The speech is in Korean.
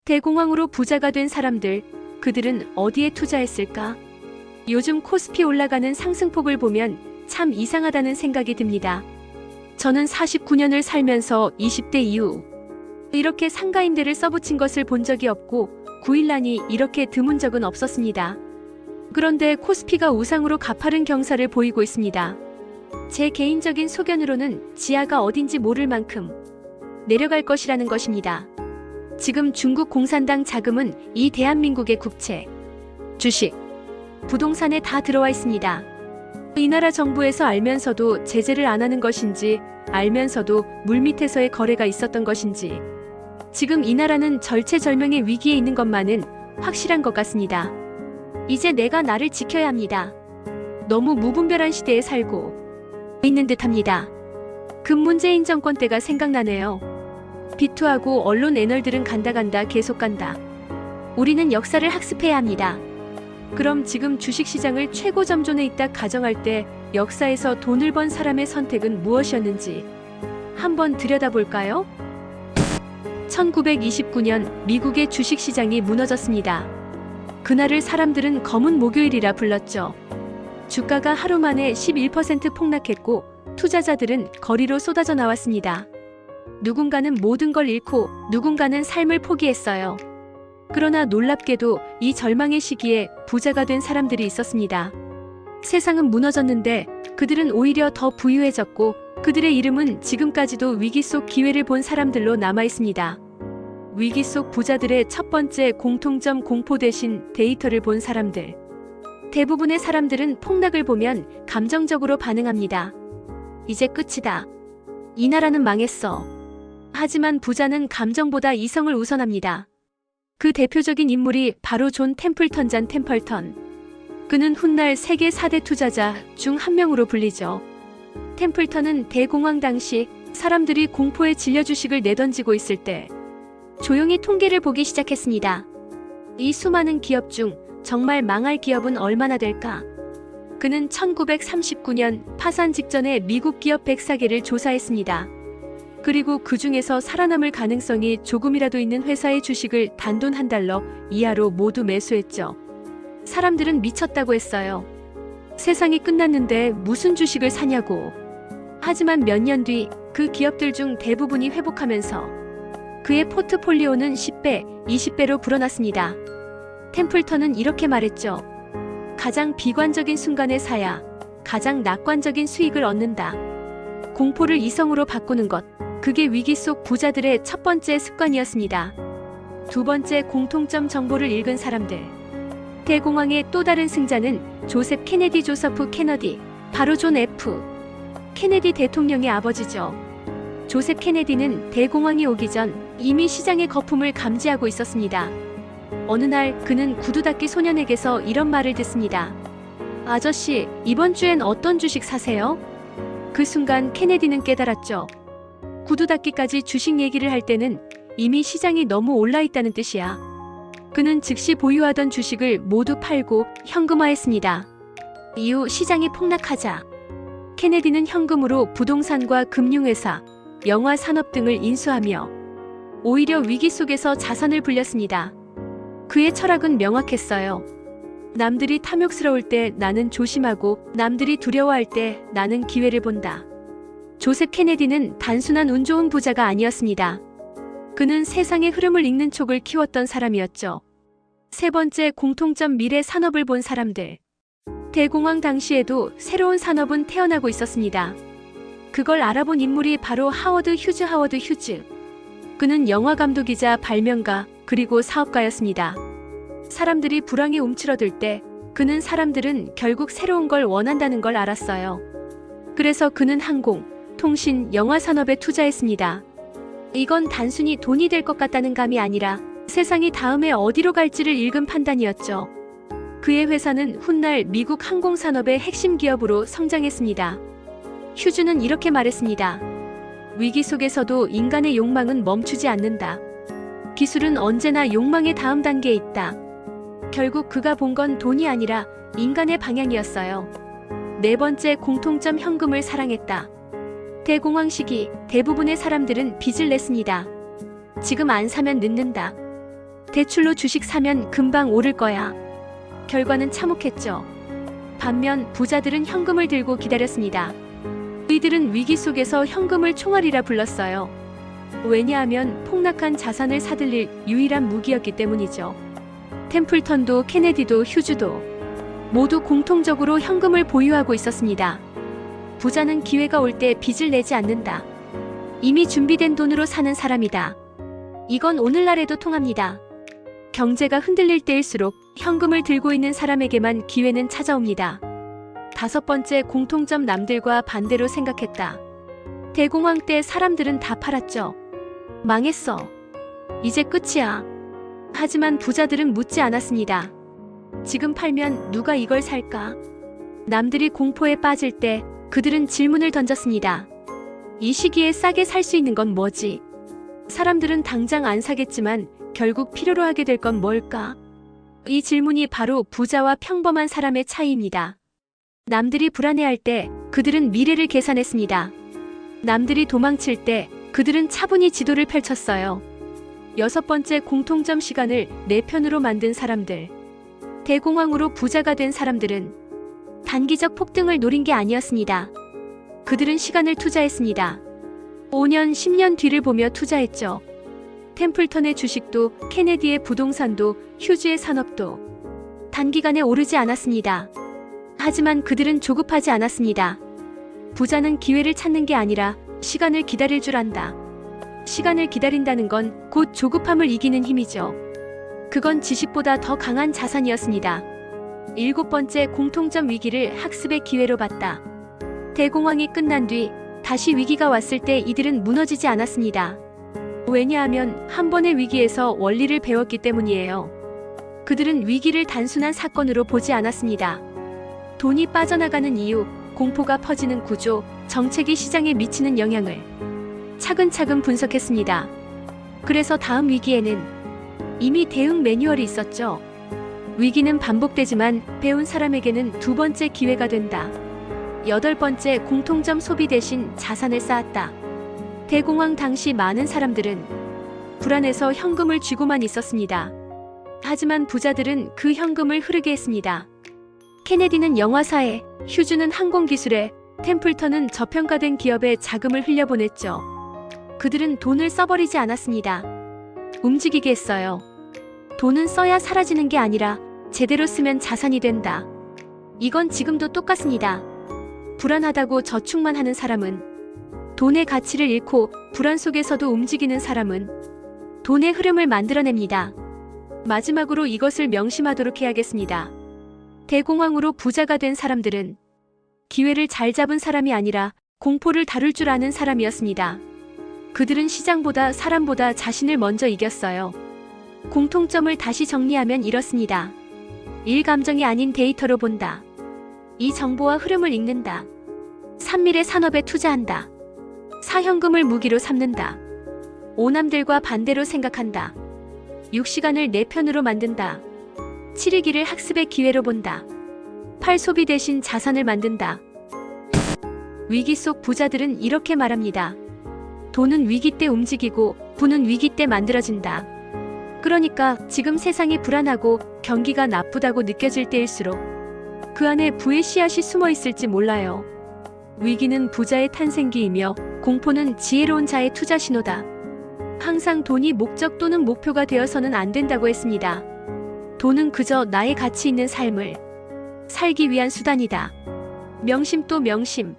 대공황으로 부자가 된 사람들, 그들은 어디에 투자했을까? 요즘 코스피 올라가는 상승폭을 보면 참 이상하다는 생각이 듭니다. 저는 49년을 살면서 20대 이후 이렇게 상가임대를 써붙인 것을 본 적이 없고 9일란이 이렇게 드문 적은 없었습니다. 그런데 코스피가 우상으로 가파른 경사를 보이고 있습니다. 제 개인적인 소견으로는 지하가 어딘지 모를 만큼 내려갈 것이라는 것입니다. 지금 중국 공산당 자금은 이 대한민국의 국채, 주식, 부동산에 다 들어와 있습니다. 이 나라 정부에서 알면서도 제재를 안 하는 것인지, 알면서도 물밑에서의 거래가 있었던 것인지, 지금 이 나라는 절체절명의 위기에 있는 것만은 확실한 것 같습니다. 이제 내가 나를 지켜야 합니다. 너무 무분별한 시대에 살고 있는 듯합니다. 문재인 정권 때가 생각나네요. 비투하고 언론 애널들은 간다 계속 간다. 우리는 역사를 학습해야 합니다. 그럼 지금 주식시장을 최고 점존에 있다 가정할 때 역사에서 돈을 번 사람의 선택은 무엇이었는지 한번 들여다볼까요? 1929년 미국의 주식시장이 무너졌습니다. 그날을 사람들은 검은 목요일이라 불렀죠. 주가가 하루 만에 11% 폭락했고 투자자들은 거리로 쏟아져 나왔습니다. 누군가는 모든 걸 잃고 누군가는 삶을 포기했어요. 그러나 놀랍게도 이 절망의 시기에 부자가 된 사람들이 있었습니다. 세상은 무너졌는데 그들은 오히려 더 부유해졌고 그들의 이름은 지금까지도 위기 속 기회를 본 사람들로 남아 있습니다. 위기 속 부자들의 첫 번째 공통점, 공포 대신 데이터를 본 사람들. 대부분의 사람들은 폭락을 보면 감정적으로 반응합니다. 이제 끝이다. 이 나라는 망했어. 하지만 부자는 감정보다 이성을 우선합니다. 그 대표적인 인물이 바로 존 템플턴. 잔 템플턴. 그는 훗날 세계 4대 투자자 중 한 명으로 불리죠. 템플턴은 대공황 당시 사람들이 공포에 질려 주식을 내던지고 있을 때 조용히 통계를 보기 시작했습니다. 이 수많은 기업 중 정말 망할 기업은 얼마나 될까? 그는 1939년 파산 직전에 미국 기업 104개를 조사했습니다. 그리고 그 중에서 살아남을 가능성이 조금이라도 있는 회사의 주식을 단돈 $1 이하로 모두 매수했죠. 사람들은 미쳤다고 했어요. 세상이 끝났는데 무슨 주식을 사냐고. 하지만 몇 년 뒤 그 기업들 중 대부분이 회복하면서 그의 포트폴리오는 10배, 20배로 불어났습니다. 템플턴은 이렇게 말했죠. 가장 비관적인 순간에 사야 가장 낙관적인 수익을 얻는다. 공포를 이성으로 바꾸는 것, 그게 위기 속 부자들의 첫 번째 습관이었습니다. 두 번째 공통점, 정보를 읽은 사람들. 대공황의 또 다른 승자는 조셉 케네디. 조서프 케너디, 바로 존 F. 케네디 대통령의 아버지죠. 조셉 케네디는 대공황이 오기 전 이미 시장의 거품을 감지하고 있었습니다. 어느 날 그는 구두 닦기 소년에게서 이런 말을 듣습니다. 아저씨, 이번 주엔 어떤 주식 사세요? 그 순간 케네디는 깨달았죠. 구두 닦기까지 주식 얘기를 할 때는 이미 시장이 너무 올라 있다는 뜻이야. 그는 즉시 보유하던 주식을 모두 팔고 현금화했습니다. 이후 시장이 폭락하자 케네디는 현금으로 부동산과 금융회사, 영화 산업 등을 인수하며 오히려 위기 속에서 자산을 불렸습니다. 그의 철학은 명확했어요. 남들이 탐욕스러울 때 나는 조심하고 남들이 두려워할 때 나는 기회를 본다. 조셉 케네디는 단순한 운 좋은 부자가 아니었습니다. 그는 세상의 흐름을 읽는 촉을 키웠던 사람이었죠. 세 번째 공통점, 미래 산업을 본 사람들. 대공황 당시에도 새로운 산업은 태어나고 있었습니다. 그걸 알아본 인물이 바로 하워드 휴즈. 그는 영화감독이자 발명가 그리고 사업가였습니다. 사람들이 불황에 움츠러들 때 그는 사람들은 결국 새로운 걸 원한다는 걸 알았어요. 그래서 그는 항공, 통신, 영화 산업에 투자했습니다. 이건 단순히 돈이 될 것 같다는 감이 아니라 세상이 다음에 어디로 갈지를 읽은 판단이었죠. 그의 회사는 훗날 미국 항공산업의 핵심 기업으로 성장했습니다. 휴즈는 이렇게 말했습니다. 위기 속에서도 인간의 욕망은 멈추지 않는다. 기술은 언제나 욕망의 다음 단계에 있다. 결국 그가 본 건 돈이 아니라 인간의 방향이었어요. 네 번째 공통점, 현금을 사랑했다. 대공황 시기 대부분의 사람들은 빚을 냈습니다. 지금 안 사면 늦는다. 대출로 주식 사면 금방 오를 거야. 결과는 참혹했죠. 반면 부자들은 현금을 들고 기다렸습니다. 이들은 위기 속에서 현금을 총알이라 불렀어요. 왜냐하면 폭락한 자산을 사들릴 유일한 무기였기 때문이죠. 템플턴도 케네디도 휴즈도 모두 공통적으로 현금을 보유하고 있었습니다. 부자는 기회가 올 때 빚을 내지 않는다. 이미 준비된 돈으로 사는 사람이다. 이건 오늘날에도 통합니다. 경제가 흔들릴 때일수록 현금을 들고 있는 사람에게만 기회는 찾아옵니다. 5번째 공통점, 남들과 반대로 생각했다. 대공황 때 사람들은 다 팔았죠. 망했어. 이제 끝이야. 하지만 부자들은 묻지 않았습니다. 지금 팔면 누가 이걸 살까? 남들이 공포에 빠질 때 그들은 질문을 던졌습니다. 이 시기에 싸게 살 수 있는 건 뭐지? 사람들은 당장 안 사겠지만 결국 필요로 하게 될 건 뭘까? 이 질문이 바로 부자와 평범한 사람의 차이입니다. 남들이 불안해할 때 그들은 미래를 계산했습니다. 남들이 도망칠 때 그들은 차분히 지도를 펼쳤어요. 6번째 공통점, 시간을 내 편으로 만든 사람들. 대공황으로 부자가 된 사람들은 단기적 폭등을 노린 게 아니었습니다. 그들은 시간을 투자했습니다. 5년, 10년 뒤를 보며 투자했죠. 템플턴의 주식도, 케네디의 부동산도, 휴즈의 산업도 단기간에 오르지 않았습니다. 하지만 그들은 조급하지 않았습니다. 부자는 기회를 찾는 게 아니라 시간을 기다릴 줄 안다. 시간을 기다린다는 건 곧 조급함을 이기는 힘이죠. 그건 지식보다 더 강한 자산이었습니다. 7번째 공통점, 위기를 학습의 기회로 봤다. 대공황이 끝난 뒤 다시 위기가 왔을 때 이들은 무너지지 않았습니다. 왜냐하면 한 번의 위기에서 원리를 배웠기 때문이에요. 그들은 위기를 단순한 사건으로 보지 않았습니다. 돈이 빠져나가는 이유, 공포가 퍼지는 구조, 정책이 시장에 미치는 영향을 차근차근 분석했습니다. 그래서 다음 위기에는 이미 대응 매뉴얼이 있었죠. 위기는 반복되지만 배운 사람에게는 2번째 기회가 된다. 8번째 공통점, 소비 대신 자산을 쌓았다. 대공황 당시 많은 사람들은 불안해서 현금을 쥐고만 있었습니다. 하지만 부자들은 그 현금을 흐르게 했습니다. 케네디는 영화사에, 휴즈는 항공기술에, 템플턴은 저평가된 기업에 자금을 흘려보냈죠. 그들은 돈을 써버리지 않았습니다. 움직이게 했어요. 돈은 써야 사라지는 게 아니라 제대로 쓰면 자산이 된다. 이건 지금도 똑같습니다. 불안하다고 저축만 하는 사람은 돈의 가치를 잃고, 불안 속에서도 움직이는 사람은 돈의 흐름을 만들어냅니다. 마지막으로 이것을 명심하도록 해야겠습니다. 대공황으로 부자가 된 사람들은 기회를 잘 잡은 사람이 아니라 공포를 다룰 줄 아는 사람이었습니다. 그들은 시장보다 사람보다 자신을 먼저 이겼어요. 공통점을 다시 정리하면 이렇습니다. 1. 감정이 아닌 데이터로 본다. 2. 정보와 흐름을 읽는다. 3. 미래 산업에 투자한다. 4. 현금을 무기로 삼는다. 5. 남들과 반대로 생각한다. 6. 시간을 내 편으로 만든다. 7. 위기를 학습의 기회로 본다. 8. 소비 대신 자산을 만든다. 위기 속 부자들은 이렇게 말합니다. 돈은 위기 때 움직이고 부는 위기 때 만들어진다. 그러니까 지금 세상이 불안하고 경기가 나쁘다고 느껴질 때일수록 그 안에 부의 씨앗이 숨어 있을지 몰라요. 위기는 부자의 탄생기이며 공포는 지혜로운 자의 투자 신호다. 항상 돈이 목적 또는 목표가 되어서는 안 된다고 했습니다. 돈은 그저 나의 가치 있는 삶을 살기 위한 수단이다. 명심 또 명심.